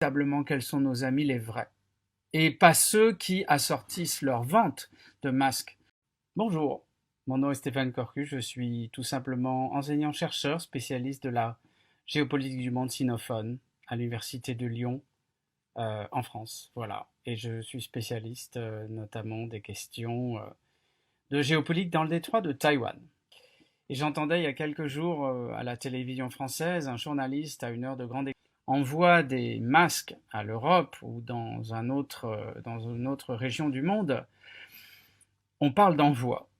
véritablement quels sont nos amis les vrais, et pas ceux qui assortissent leur vente de masques. Bonjour, mon nom est Stéphane Corcu, je suis tout simplement enseignant-chercheur spécialiste de la géopolitique du monde sinophone à l'Université de Lyon en France. Voilà, et je suis spécialiste notamment des questions de géopolitique dans le détroit de Taïwan. Et j'entendais il y a quelques jours à la télévision française un journaliste à une heure de grande envoie des masques à l'Europe ou dans une autre région du monde. On parle d'envoi.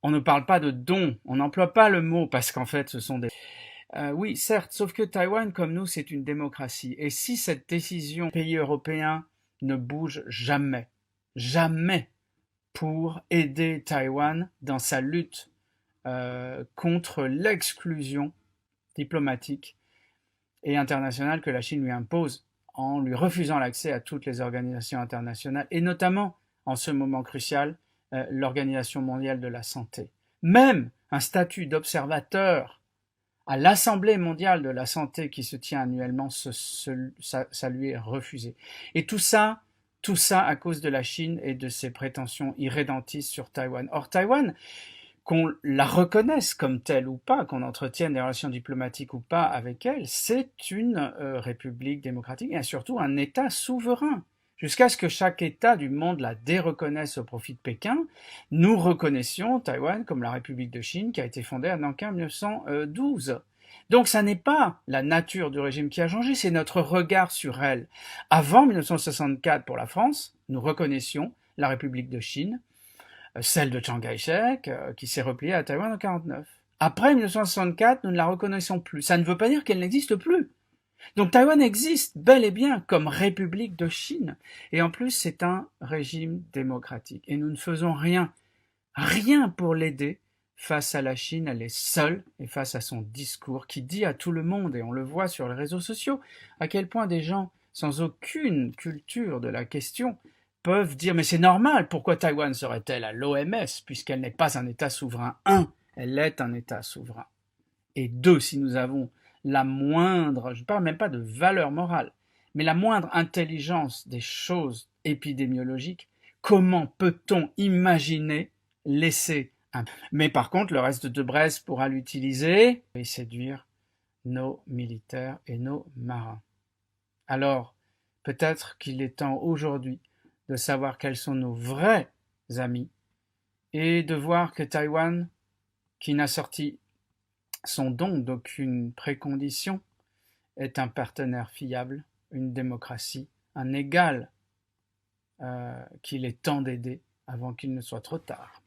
On ne parle pas de don. On n'emploie pas le mot parce qu'en fait ce sont des... oui, certes, sauf que Taïwan, comme nous, c'est une démocratie. Et si cette décision des pays européens ne bouge jamais, jamais pour aider Taïwan dans sa lutte contre l'exclusion diplomatique et internationale que la Chine lui impose en lui refusant l'accès à toutes les organisations internationales, et notamment, en ce moment crucial, l'Organisation mondiale de la santé. Même un statut d'observateur à l'Assemblée mondiale de la santé qui se tient annuellement, ça lui est refusé. Et tout ça à cause de la Chine et de ses prétentions irrédentistes sur Taïwan. Or, Taïwan, qu'on la reconnaisse comme telle ou pas, qu'on entretienne des relations diplomatiques ou pas avec elle, c'est une république démocratique et surtout un État souverain. Jusqu'à ce que chaque État du monde la déreconnaisse au profit de Pékin, nous reconnaissions Taïwan comme la République de Chine qui a été fondée à Nankin en 1912. Donc ça n'est pas la nature du régime qui a changé, c'est notre regard sur elle. Avant 1964 pour la France, nous reconnaissions la République de Chine, celle de Chiang Kai-shek, qui s'est repliée à Taïwan en 1949. Après 1964, nous ne la reconnaissons plus. Ça ne veut pas dire qu'elle n'existe plus. Donc Taïwan existe bel et bien comme République de Chine. Et en plus, c'est un régime démocratique. Et nous ne faisons rien pour l'aider face à la Chine. Elle est seule et face à son discours qui dit à tout le monde, et on le voit sur les réseaux sociaux, à quel point des gens sans aucune culture de la question peuvent dire « mais c'est normal, pourquoi Taïwan serait-elle à l'OMS puisqu'elle n'est pas un État souverain ?» Un, elle est un État souverain. Et deux, si nous avons la moindre, je ne parle même pas de valeur morale, mais la moindre intelligence des choses épidémiologiques, comment peut-on imaginer laisser un... Mais par contre, le reste de Brest pourra l'utiliser et séduire nos militaires et nos marins. Alors, peut-être qu'il est temps aujourd'hui de savoir quels sont nos vrais amis et de voir que Taïwan, qui n'a sorti son don d'aucune précondition, est un partenaire fiable, une démocratie, un égal qu'il est temps d'aider avant qu'il ne soit trop tard.